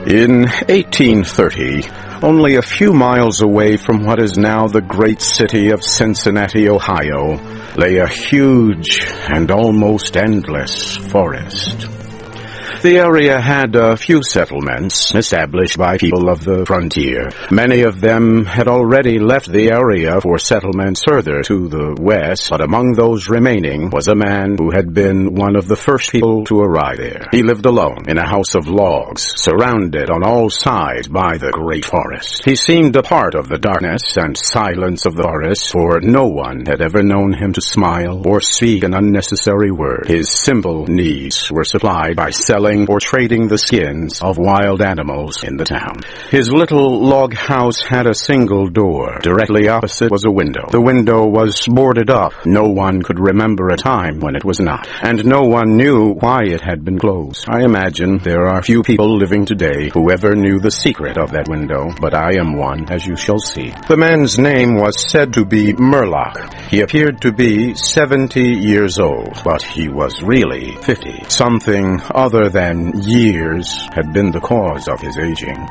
In 1830, only a few miles away from what is now the great city of Cincinnati, Ohio, lay a huge and almost endless forest. The area had a few settlements established by people of the frontier. Many of them had already left the area for settlements further to the west, but among those remaining was a man who had been one of the first people to arrive there. He lived alone in a house of logs, surrounded on all sides by the great forest. He seemed a part of the darkness and silence of the forest, for no one had ever known him to smile or speak an unnecessary word. His simple needs were supplied by selling or trading the skins of wild animals in the town. His little log house had a single door. Directly opposite was a window. The window was boarded up. No one could remember a time when it was not, and no one knew why it had been closed. I imagine there are few people living today who ever knew the secret of that window, but I am one, as you shall see. The man's name was said to be Murlock. He appeared to be 70 years old, but he was really 50. Something other than years had been the cause of his aging.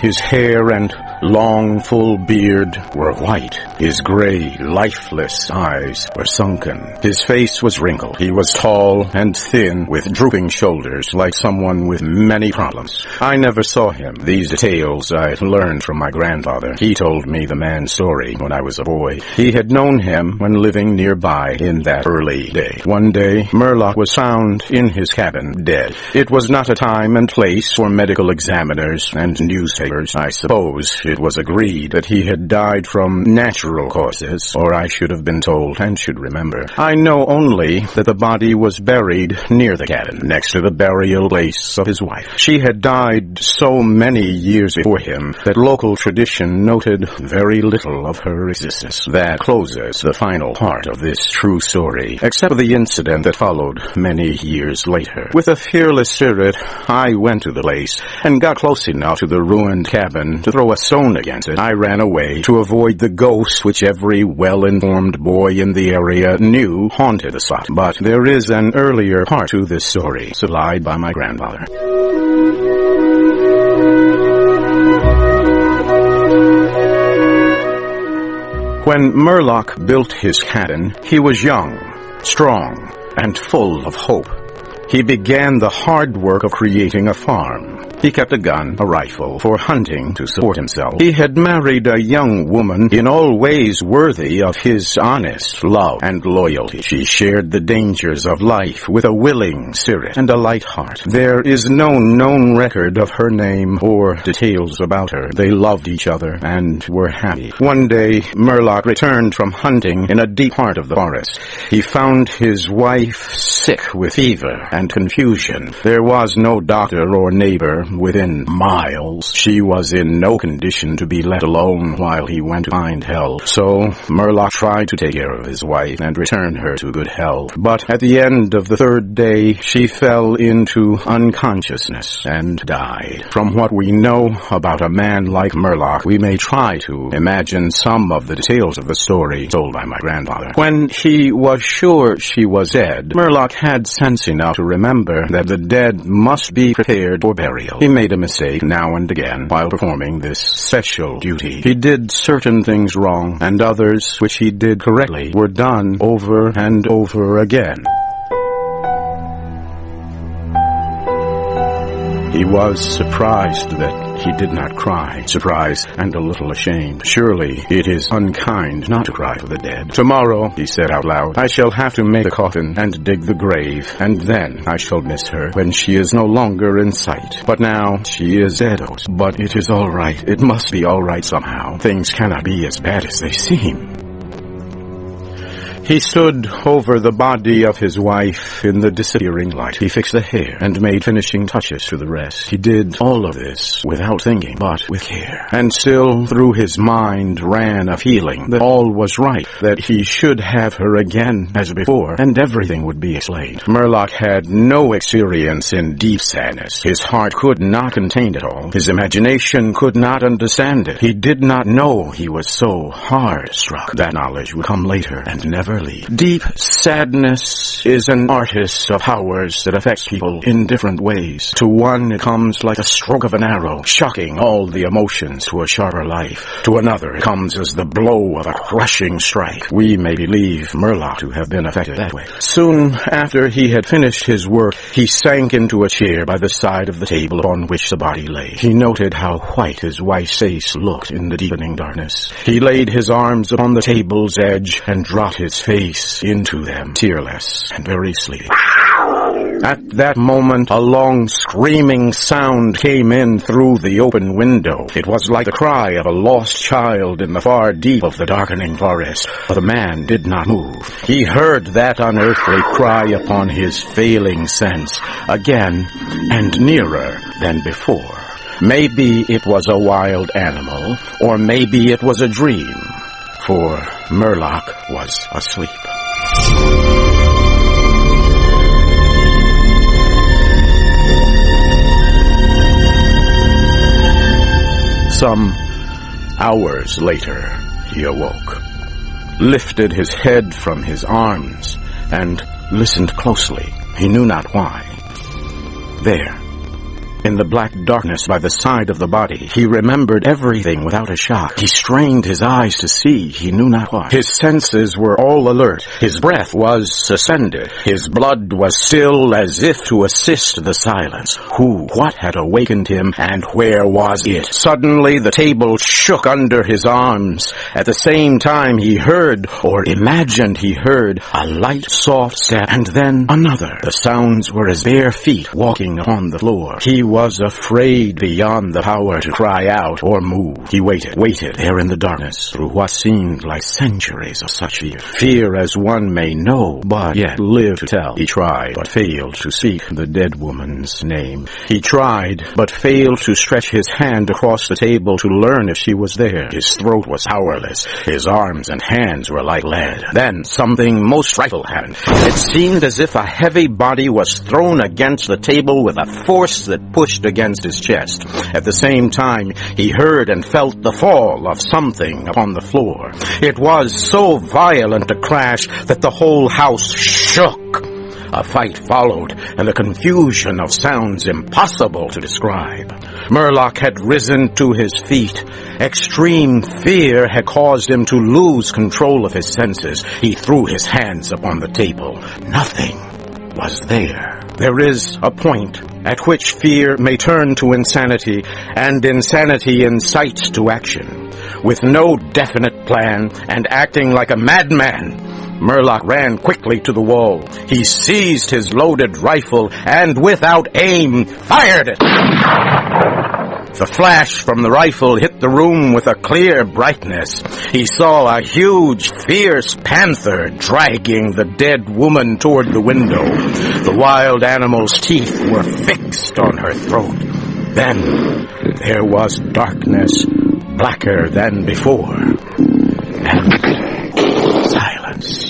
His hair and long, full beard were white. His gray, lifeless eyes were sunken. His face was wrinkled. He was tall and thin, with drooping shoulders, like someone with many problems. I never saw him. These details I learned from my grandfather. He told me the man's story when I was a boy. He had known him when living nearby in that early day. One day, Murlock was found in his cabin, dead. It was not a time and place for medical examiners and newspapers. I suppose it was agreed that he had died from natural causes, or I should have been told and should remember. I know only that the body was buried near the cabin, next to the burial place of his wife. She had died so many years before him that local tradition noted very little of her existence. That closes the final part of this true story, except for the incident that followed many years later. With a fearless spirit, I went to the place and got close enough to the ruined cabin to throw a stone against it. I ran away to avoid the ghost which every well-informed boy in the area knew haunted the spot. But there is an earlier part to this story, supplied by my grandfather. When Murlock built his cabin, he was young, strong, and full of hope. He began the hard work of creating a farm. He kept a gun, a rifle, for hunting to support himself. He had married a young woman in all ways worthy of his honest love and loyalty. She shared the dangers of life with a willing spirit and a light heart. There is no known record of her name or details about her. They loved each other and were happy. One day, Murlock returned from hunting in a deep part of the forest. He found his wife sick with fever and confusion. There was no doctor or neighbor within miles. She was in no condition to be let alone while he went to find help. So Murlock tried to take care of his wife and return her to good health. But at the end of the third day, she fell into unconsciousness and died. From what we know about a man like Murlock, we may try to imagine some of the details of the story told by my grandfather. When he was sure she was dead, Murlock had sense enough to remember that the dead must be prepared for burial. He made a mistake now and again while performing this special duty. He did certain things wrong, and others which he did correctly were done over and over again. He was surprised that he did not cry, surprised and a little ashamed. Surely it is unkind not to cry for the dead. Tomorrow, he said out loud, I shall have to make a coffin and dig the grave, and then I shall miss her when she is no longer in sight. But now she is dead. But it is all right. It must be all right somehow. Things cannot be as bad as they seem. He stood over the body of his wife in the disappearing light. He fixed the hair and made finishing touches to the rest. He did all of this without thinking, but with care. And still through his mind ran a feeling that all was right, that he should have her again as before, and everything would be explained. Murlock had no experience in deep sadness. His heart could not contain it all. His imagination could not understand it. He did not know he was so hard struck. That knowledge would come later and never entirely. Deep sadness is an artist of powers that affects people in different ways. To one, it comes like a stroke of an arrow, shocking all the emotions to a sharper life. To another, it comes as the blow of a crushing strike. We may believe Murlock to have been affected that way. Soon after he had finished his work, he sank into a chair by the side of the table upon which the body lay. He noted how white his wife's face looked in the deepening darkness. He laid his arms upon the table's edge and dropped his face into them, tearless and very sleepy. At that moment, a long screaming sound came in through the open window. It was like the cry of a lost child in the far deep of the darkening forest. But the man did not move. He heard that unearthly cry upon his failing sense, again and nearer than before. Maybe it was a wild animal, or maybe it was a dream, for Murlock was asleep. Some hours later, he awoke, lifted his head from his arms, and listened closely. He knew not why. There, in the black darkness by the side of the body, he remembered everything without a shock. He strained his eyes to see, he knew not what. His senses were all alert. His breath was suspended. His blood was still as if to assist the silence. Who, what had awakened him, and where was it? Suddenly the table shook under his arms. At the same time he heard, or imagined he heard, a light, soft step, and then another. The sounds were as bare feet walking upon the floor. He was afraid beyond the power to cry out or move. He waited there in the darkness through what seemed like centuries of such fear. Fear as one may know, but yet live to tell. He tried, but failed to speak the dead woman's name. He tried, but failed to stretch his hand across the table to learn if she was there. His throat was powerless. His arms and hands were like lead. Then something most frightful happened. It seemed as if a heavy body was thrown against the table with a force that pushed against his chest. At the same time, he heard and felt the fall of something upon the floor. It was so violent a crash that the whole house shook. A fight followed, and a confusion of sounds impossible to describe. Murlock had risen to his feet. Extreme fear had caused him to lose control of his senses. He threw his hands upon the table. Nothing was there. There is a point at which fear may turn to insanity, and insanity incites to action. With no definite plan, and acting like a madman, Murlock ran quickly to the wall. He seized his loaded rifle, and without aim, fired it. The flash from the rifle hit the room with a clear brightness. He saw a huge, fierce panther dragging the dead woman toward the window. The wild animal's teeth were fixed on her throat. Then there was darkness, blacker than before, and silence.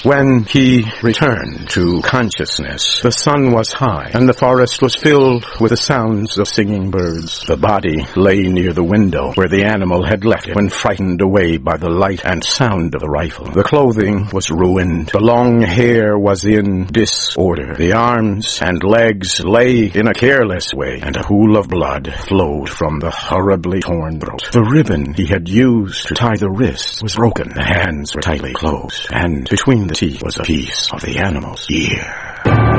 When he returned to consciousness, the sun was high, and the forest was filled with the sounds of singing birds. The body lay near the window where the animal had left it when frightened away by the light and sound of the rifle. The clothing was ruined. The long hair was in disorder. The arms and legs lay in a careless way, and a pool of blood flowed from the horribly torn throat. The ribbon he had used to tie the wrists was broken. The hands were tightly closed, and between the teeth was a piece of the animal's ear.